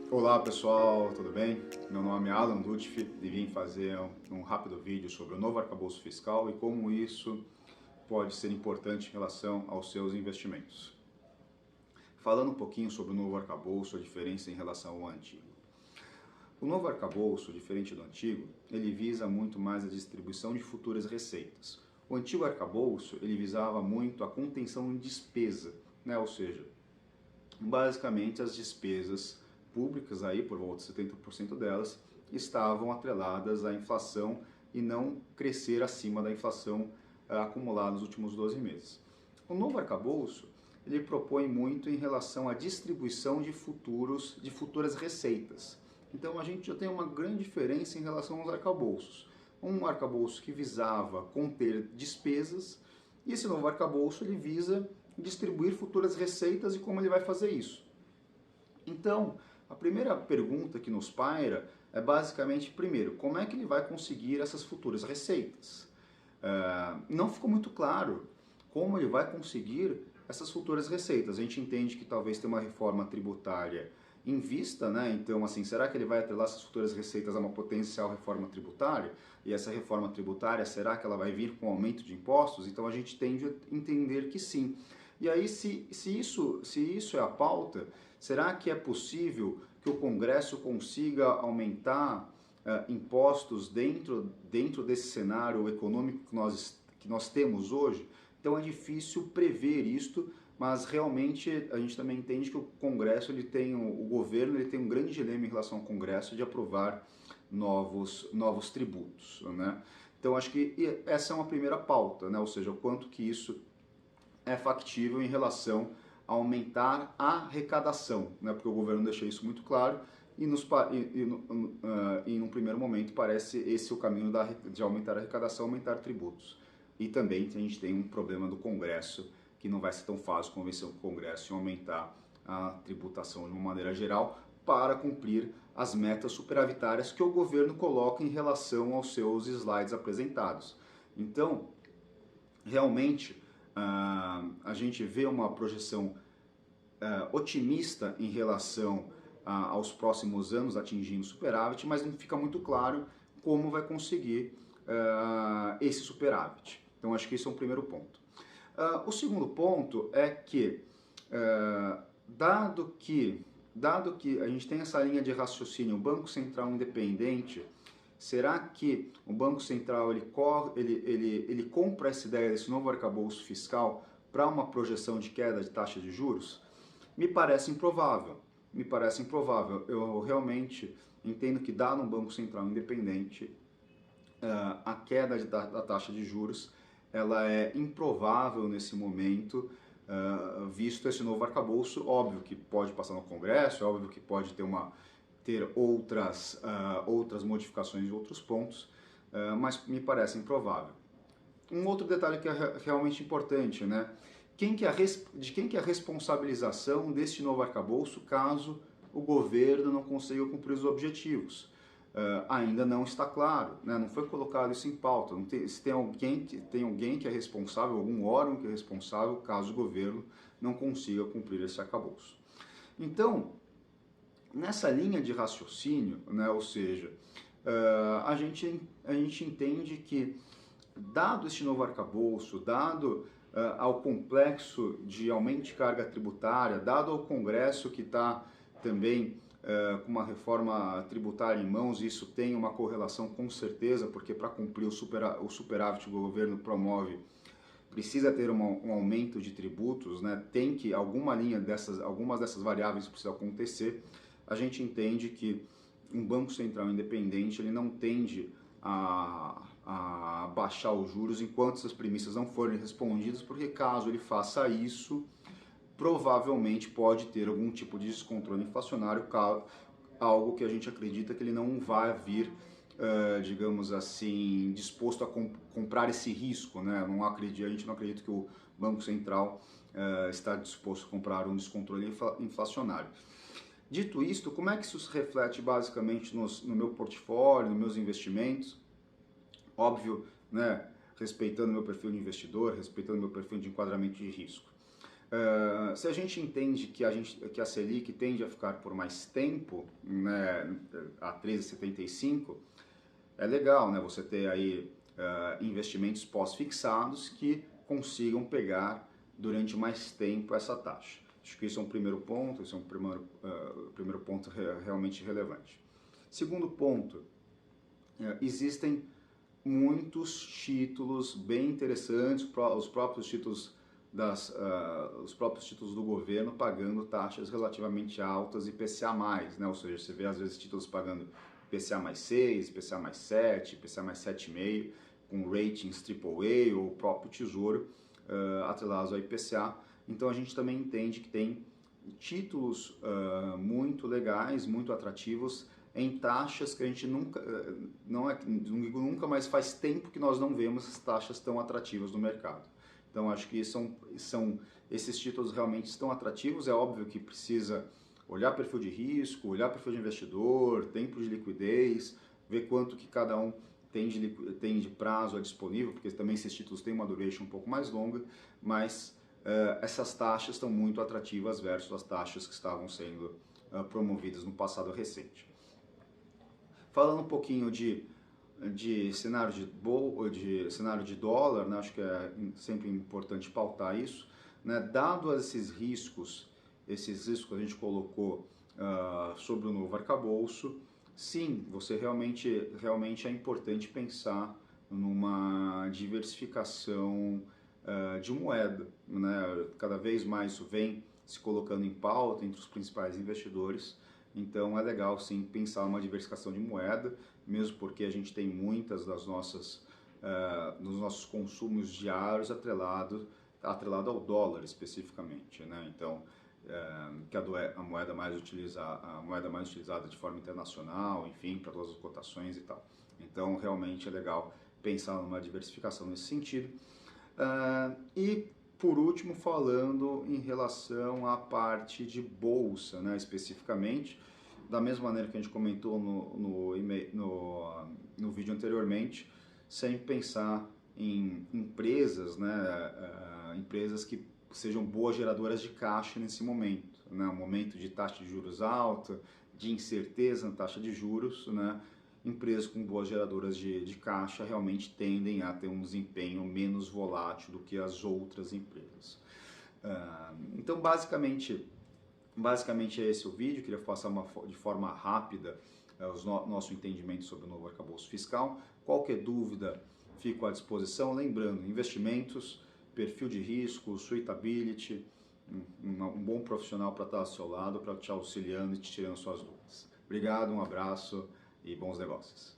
Olá pessoal, tudo bem? Meu nome é Alan Lutfi e vim fazer um rápido vídeo sobre o novo arcabouço fiscal e como isso pode ser importante em relação aos seus investimentos. Falando um pouquinho sobre o novo arcabouço, a diferença em relação ao antigo. O novo arcabouço, diferente do antigo, ele visa muito mais a distribuição de futuras receitas. O antigo arcabouço, ele visava muito a contenção de despesa, né? Ou seja, basicamente as despesas públicas, aí, por volta de 70% delas, estavam atreladas à inflação e não crescer acima da inflação acumulada nos últimos 12 meses. O novo arcabouço, ele propõe muito em relação à distribuição de futuras receitas. Então a gente já tem uma grande diferença em relação aos arcabouços. Um arcabouço que visava conter despesas e esse novo arcabouço ele visa distribuir futuras receitas e como ele vai fazer isso. Então, a primeira pergunta que nos paira é basicamente, primeiro, como é que ele vai conseguir essas futuras receitas? Não ficou muito claro como ele vai conseguir essas futuras receitas. A gente entende que talvez tenha uma reforma tributária em vista, né? Então, assim, será que ele vai atrelar essas futuras receitas a uma potencial reforma tributária? E essa reforma tributária, será que ela vai vir com aumento de impostos? Então, a gente tende a entender que sim. E aí, se isso é a pauta, será que é possível que o Congresso consiga aumentar impostos dentro desse cenário econômico que nós temos hoje? Então é difícil prever isto, mas realmente a gente também entende que o Congresso, o governo ele tem um grande dilema em relação ao Congresso de aprovar novos tributos, né? Então acho que essa é uma primeira pauta, né? Ou seja, o quanto que isso é factível em relação a aumentar a arrecadação, né? Porque o governo deixa isso muito claro e num primeiro momento parece esse o caminho de aumentar a arrecadação, aumentar tributos. E também a gente tem um problema do Congresso, que não vai ser tão fácil convencer o Congresso em aumentar a tributação de uma maneira geral para cumprir as metas superavitárias que o governo coloca em relação aos seus slides apresentados. Então, realmente, a gente vê uma projeção otimista em relação aos próximos anos atingindo superávit, mas não fica muito claro como vai conseguir esse superávit. Então acho que esse é um primeiro ponto. O segundo ponto é que, dado que a gente tem essa linha de raciocínio, o Banco Central independente, será que o Banco Central ele compra essa ideia desse novo arcabouço fiscal para uma projeção de queda de taxa de juros? Me parece improvável. Me parece improvável. Eu realmente entendo que, dado um Banco Central independente, a queda da taxa de juros ela é improvável nesse momento, visto esse novo arcabouço. Óbvio que pode passar no Congresso, é óbvio que pode ter outras modificações de outros pontos, mas me parece improvável. Um outro detalhe que é realmente importante, né? De quem que é a responsabilização deste novo arcabouço caso o governo não consiga cumprir os objetivos? Ainda não está claro, né? Não foi colocado isso em pauta. Não tem, se tem alguém que é responsável, algum órgão que é responsável caso o governo não consiga cumprir esse arcabouço. Então, nessa linha de raciocínio, né? Ou seja, a gente entende que, dado este novo arcabouço, dado ao complexo de aumento de carga tributária, dado ao Congresso que está também com uma reforma tributária em mãos, isso tem uma correlação com certeza, porque para cumprir o superávit que o governo promove, precisa ter um aumento de tributos, né? Tem que algumas dessas variáveis precisam acontecer. A gente entende que um Banco Central independente ele não tende a baixar os juros enquanto essas premissas não forem respondidas, porque caso ele faça isso, provavelmente pode ter algum tipo de descontrole inflacionário, algo que a gente acredita que ele não vai vir, digamos assim, disposto a comprar esse risco, né? A gente não acredita que o Banco Central está disposto a comprar um descontrole inflacionário. Dito isto, como é que isso se reflete basicamente no meu portfólio, nos meus investimentos? Óbvio, né, respeitando meu perfil de investidor, respeitando meu perfil de enquadramento de risco. Se a gente entende que a Selic tende a ficar por mais tempo, né, a 13,75, é legal, né, você ter aí investimentos pós-fixados que consigam pegar durante mais tempo essa taxa. Acho que isso é um primeiro ponto, esse é um primeiro ponto realmente relevante. Segundo ponto, existem muitos títulos bem interessantes, os próprios títulos do governo pagando taxas relativamente altas, IPCA+, né? Ou seja, você vê às vezes títulos pagando IPCA mais 6, IPCA mais 7, IPCA mais 7,5, com ratings AAA ou o próprio Tesouro atrelados ao IPCA. Então a gente também entende que tem títulos muito legais, muito atrativos, em taxas que a gente nunca, não digo nunca, mas faz tempo que nós não vemos as taxas tão atrativas no mercado. Então acho que esses títulos realmente estão atrativos. É óbvio que precisa olhar perfil de risco, olhar perfil de investidor, tempo de liquidez, ver quanto que cada um tem de prazo disponível, porque também esses títulos têm uma duration um pouco mais longa, mas essas taxas estão muito atrativas versus as taxas que estavam sendo promovidas no passado recente. Falando um pouquinho de cenário cenário de dólar, né, acho que é sempre importante pautar isso, né, dado esses riscos que a gente colocou sobre o novo arcabouço, sim, realmente é importante pensar numa diversificação de moeda, né? Cada vez mais isso vem se colocando em pauta entre os principais investidores. Então é legal sim pensar uma diversificação de moeda, mesmo porque a gente tem muitas dos nossos consumos diários atrelado ao dólar especificamente, né? Então que a moeda mais utilizada de forma internacional, enfim, para todas as cotações e tal. Então realmente é legal pensar numa diversificação nesse sentido. E por último, falando em relação à parte de bolsa, né, especificamente, da mesma maneira que a gente comentou no vídeo anteriormente, sempre pensar em empresas, né, empresas que sejam boas geradoras de caixa nesse momento, né, um momento de taxa de juros alta, de incerteza na taxa de juros, né, empresas com boas geradoras de caixa realmente tendem a ter um desempenho menos volátil do que as outras empresas. Então, basicamente é esse o vídeo. Queria passar de forma rápida nosso entendimento sobre o novo arcabouço fiscal. Qualquer dúvida, fico à disposição. Lembrando, investimentos, perfil de risco, suitability, um bom profissional para estar ao seu lado, para te auxiliando e te tirando suas dúvidas. Obrigado, um abraço e bons negócios.